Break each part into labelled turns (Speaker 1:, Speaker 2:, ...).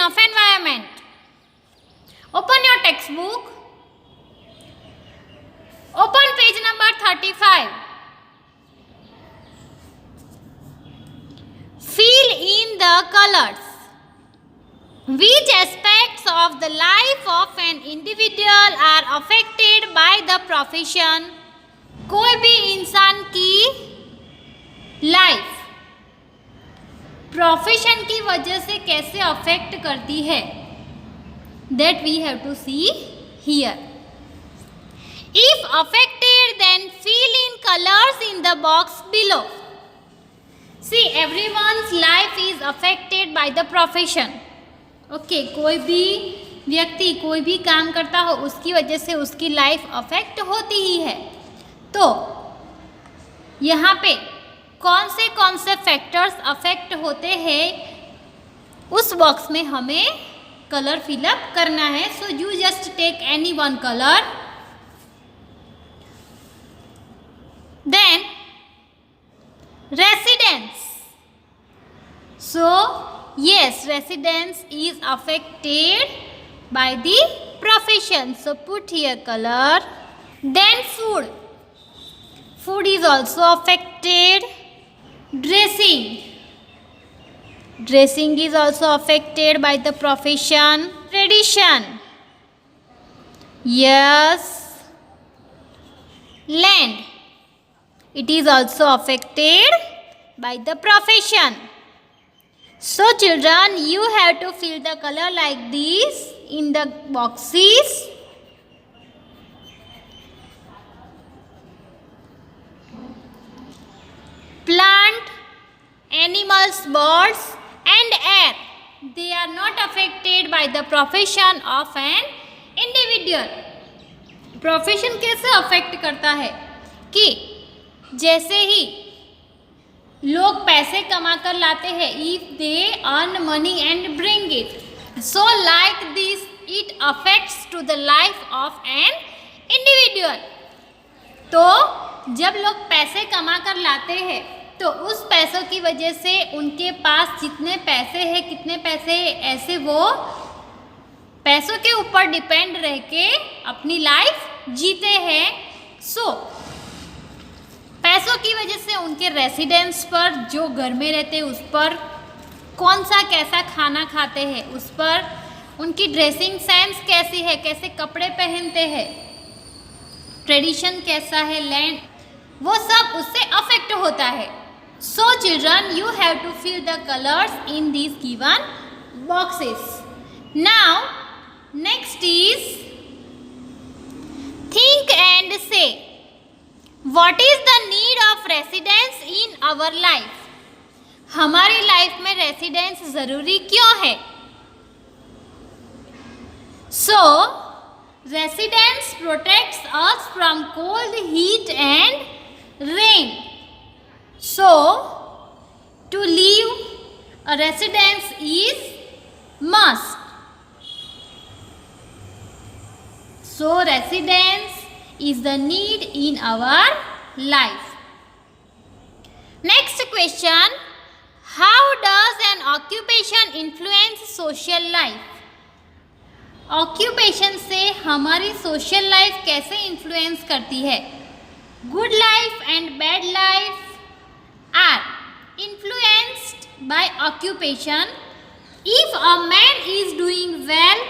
Speaker 1: of environment. Open your textbook. Open page number 35. Fill in the colors. Which aspects of the life of an individual are affected by the profession? कोई भी इंसान की life profession की वजह से कैसे affect करती है, that we have to see here. If affected then fill in colours in the box below. See everyone's life is affected by the profession. Okay, कोई भी व्यक्ति कोई भी काम करता हो उसकी वजह से उसकी लाइफ अफेक्ट होती ही है. तो यहाँ पे कौन से फैक्टर्स अफेक्ट होते हैं उस बॉक्स में हमें कलर फिलअप करना है. So you just take any one colour. Then residence. So yes, residence is affected by the profession. So put here color. Then food. Food is also affected. Dressing. Dressing is also affected by the profession. Tradition. Yes. Land. It is also affected by the profession. So children, you have to fill the color like this in the boxes. Plant, animals, birds and air, they are not affected by the profession of an individual. Profession कैसे affect करता है कि जैसे ही लोग पैसे कमा कर लाते हैं, if they earn money and bring it, so like this it affects to the life of an individual. तो जब लोग पैसे कमा कर लाते हैं तो उस पैसों की वजह से उनके पास जितने पैसे हैं, कितने पैसे ऐसे वो पैसों के ऊपर डिपेंड रह के अपनी लाइफ जीते हैं. सो पैसों की वजह से उनके रेसिडेंस पर, जो घर में रहते हैं उस पर, कौन सा कैसा खाना खाते हैं उस पर, उनकी ड्रेसिंग सेंस कैसी है, कैसे कपड़े पहनते हैं, ट्रेडिशन कैसा है, लैंड, वो सब उससे अफेक्ट होता है. So children, you have to fill the colours in these given boxes. Now next is think and say. What is the need of residence in our life? हमारी लाइफ में residence जरूरी क्यों है? So, residence protects us from cold, heat and rain. So, to live a residence is must. So, residence is the need in our life. Next question. How does an occupation influence social life? Occupation से हमारी social life कैसे influence करती है? Good life and bad life are influenced by occupation. If a man is doing well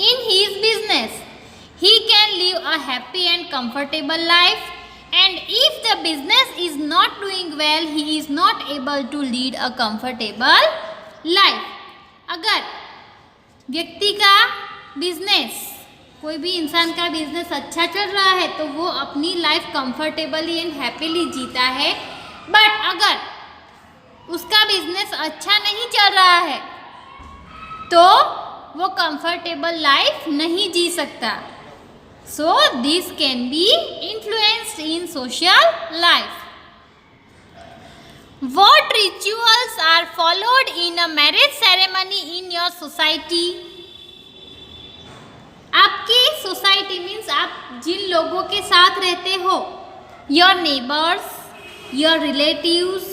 Speaker 1: in his business, he can live a happy and comfortable life, and if the business is not doing well, he is not able to lead a comfortable life. अगर व्यक्ति का business, कोई भी इंसान का business अच्छा चल रहा है तो वो अपनी लाइफ कंफर्टेबली एंड हैप्पीली जीता है. बट अगर उसका बिजनेस अच्छा नहीं चल रहा है तो वो कंफर्टेबल लाइफ नहीं जी सकता. So this can be influenced in social life. What rituals are followed in a marriage ceremony in your society? आपकी सोसाइटी मीन्स आप जिन लोगों के साथ रहते हो, your neighbors, your relatives,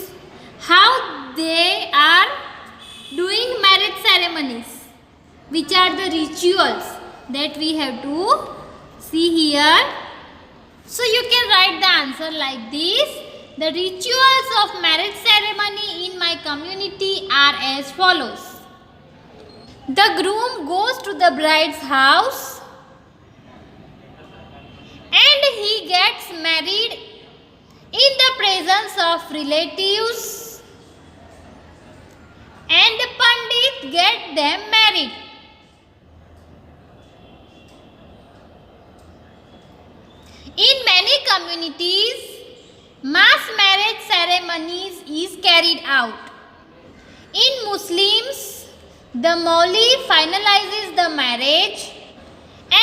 Speaker 1: how they are doing marriage ceremonies. Which are the rituals that we have to see here? So you can write the answer like this. The rituals of marriage ceremony in my community are as follows. The groom goes to the bride's house and he gets married in the presence of relatives, and the Pandit get them married. In many communities, mass marriage ceremonies is carried out. In Muslims, the Mauli finalizes the marriage,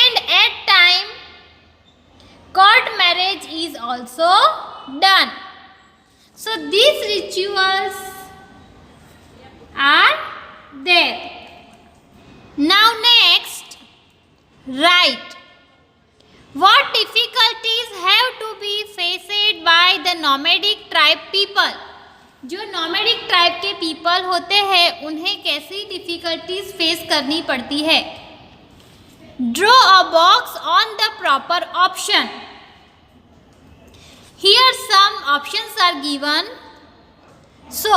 Speaker 1: and at time, court marriage is also done. So these rituals are there. Now next, write. What difficulties have to be faced by the nomadic tribe people? जो nomadic tribe के people होते हैं उन्हें कैसी difficulties face करनी पड़ती है? Draw a box on the proper option. Here some options are given. So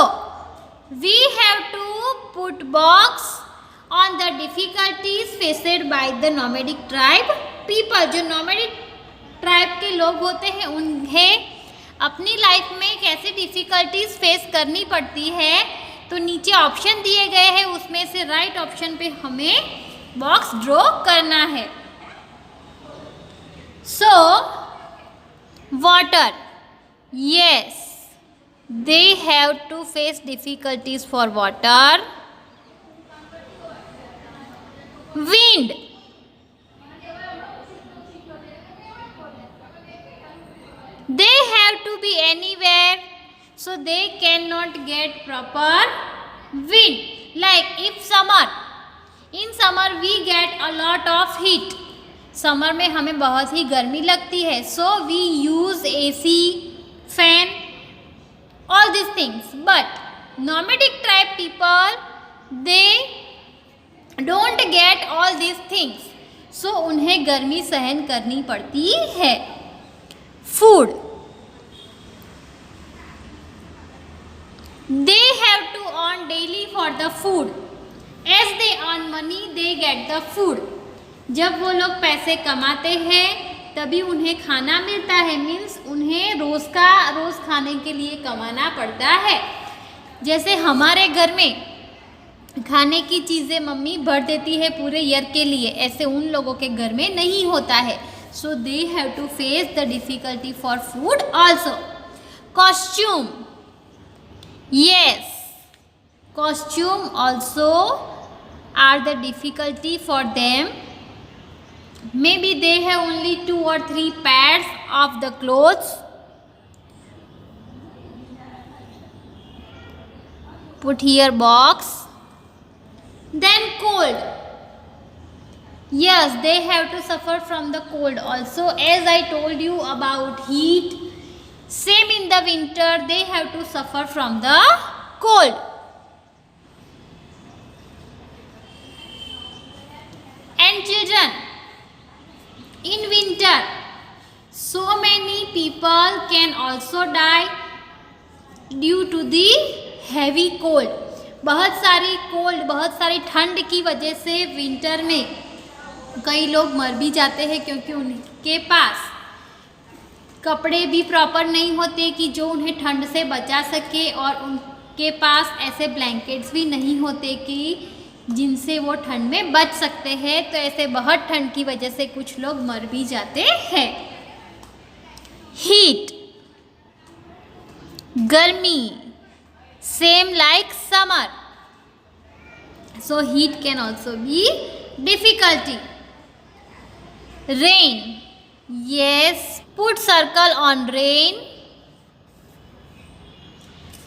Speaker 1: we have to put box on the difficulties faced by the nomadic tribe people. जो nomadic tribe के लोग होते हैं उन्हें अपनी लाइफ में कैसे डिफ़िकल्टीज फेस करनी पड़ती है, तो नीचे ऑप्शन दिए गए हैं, उसमें से राइट ऑप्शन पे हमें बॉक्स ड्रॉ करना है. So water, yes they have to face difficulties for water. Wind, they have to be anywhere, so they cannot get proper wind. Like if summer, in summer we get a lot of heat. Summer में हमें बहुत ही गर्मी लगती है, so we use AC, fan, all these things. But nomadic tribe people, they don't get all these things, so उन्हें गर्मी सहन करनी पड़ती है. Food, they have to earn daily for the food. As they earn money, they get the food. जब वो लोग पैसे कमाते हैं तभी उन्हें खाना मिलता है. मीन्स उन्हें रोज़ खाने के लिए कमाना पड़ता है. जैसे हमारे घर में खाने की चीज़ें मम्मी भर देती है पूरे ईयर के लिए, ऐसे उन लोगों के घर में नहीं होता है. So they have to face the difficulty for food also. Costume, yes, costume also are the difficulty for them. Maybe they have only 2 or 3 pairs of the clothes. Put here box. Then cold, yes, they have to suffer from the cold also. As I told you about heat, same in the winter they have to suffer from the cold. And children, in winter so many people can also die due to the heavy cold. बहुत सारी ठंड की वजह से winter में कई लोग मर भी जाते हैं, क्योंकि उनके पास कपड़े भी प्रॉपर नहीं होते कि जो उन्हें ठंड से बचा सके, और उनके पास ऐसे ब्लैंकेट्स भी नहीं होते कि जिनसे वो ठंड में बच सकते हैं. तो ऐसे बहुत ठंड की वजह से कुछ लोग मर भी जाते हैं. हीट, गर्मी, same like summer, so heat can also be difficulty. Rain, yes, put circle on rain.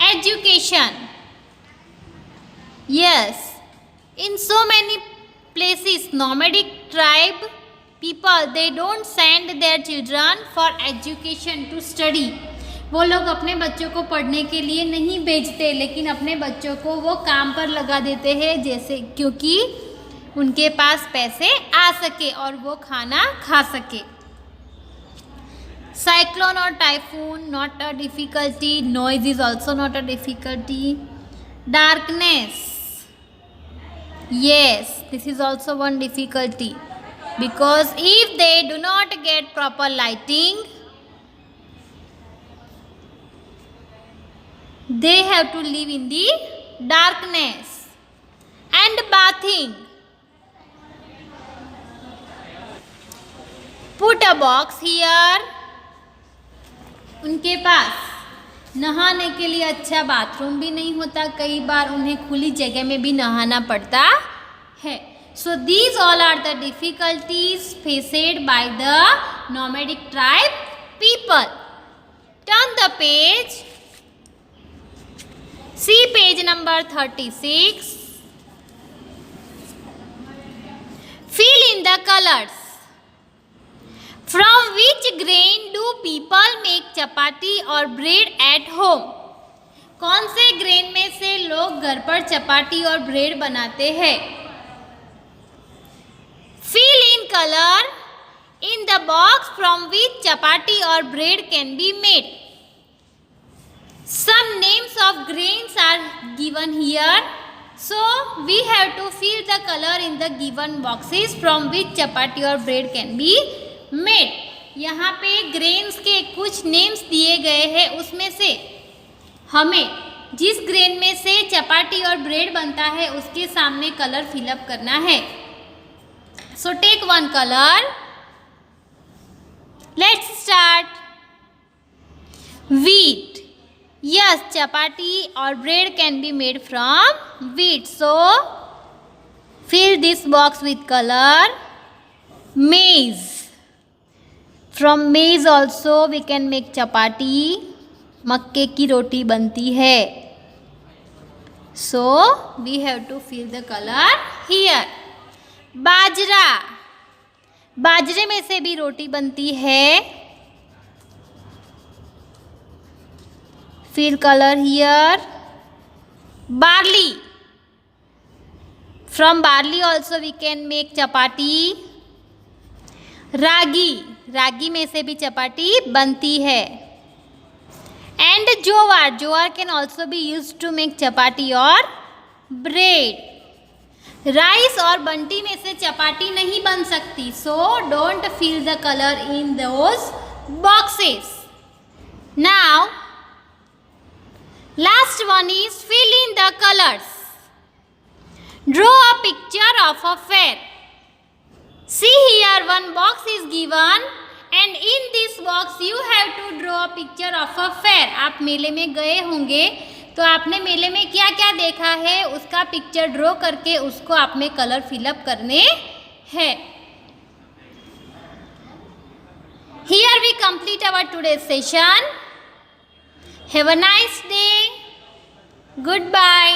Speaker 1: Education, yes, in so many places nomadic tribe people, they don't send their children for education to study. वो लोग अपने बच्चों को पढ़ने के लिए नहीं भेजते, लेकिन अपने बच्चों को वो काम पर लगा देते हैं, जैसे क्योंकि उनके पास पैसे आ सके और वो खाना खा सके। साइक्लोन और typhoon not a difficulty, noise is also not a difficulty. Darkness, yes, this is also one difficulty, because if they do not get proper lighting, they have to live in the darkness. And bathing, put a box here, उनके पास नहाने के लिए अच्छा bathroom भी नहीं होता, कई बार उन्हें खुली जगह में भी नहाना पड़ता है। So these all are the difficulties faced by the nomadic tribe people. Turn the page, see page number 36। Fill in the colours. From which grain do people make chapati or bread at home? कौन से grain में से लोग घर पर चपाती और bread बनाते हैं? Fill in color in the box from which chapati or bread can be made. Some names of grains are given here. So we have to fill the color in the given boxes from which chapati or bread can be made. यहाँ पे grains के कुछ names दिए गए हैं, उसमें से हमें जिस ग्रेन में से चपाती और ब्रेड बनता है उसके सामने कलर फिलअप करना है। So take one colour, let's start. Wheat, yes, chapati और bread can be made from wheat, so fill this box with colour. Maize, from maize also we can make chapati, मक्के की रोटी बनती है। So we have to fill the colour here. Bajra, बाजरे में से भी रोटी बनती है, fill colour here. Barley, from barley also we can make chapati. Ragi, रागी में से भी चपाती बनती है। And jowar, jowar can also be use to make chapati और ब्रेड। राइस और बंटी में से चपाती नहीं बन सकती, so don't fill the colour in those boxes. Now last one is fill in the colours. Draw a picture of a fair. See here, one box is given and in this box you have to draw a picture of a fair. आप मेले में गए होंगे तो आपने मेले में क्या क्या देखा है उसका पिक्चर ड्रॉ करके उसको आप में कलर फिलअप करने हैं। Here we complete our today's session. Have a nice day. Goodbye.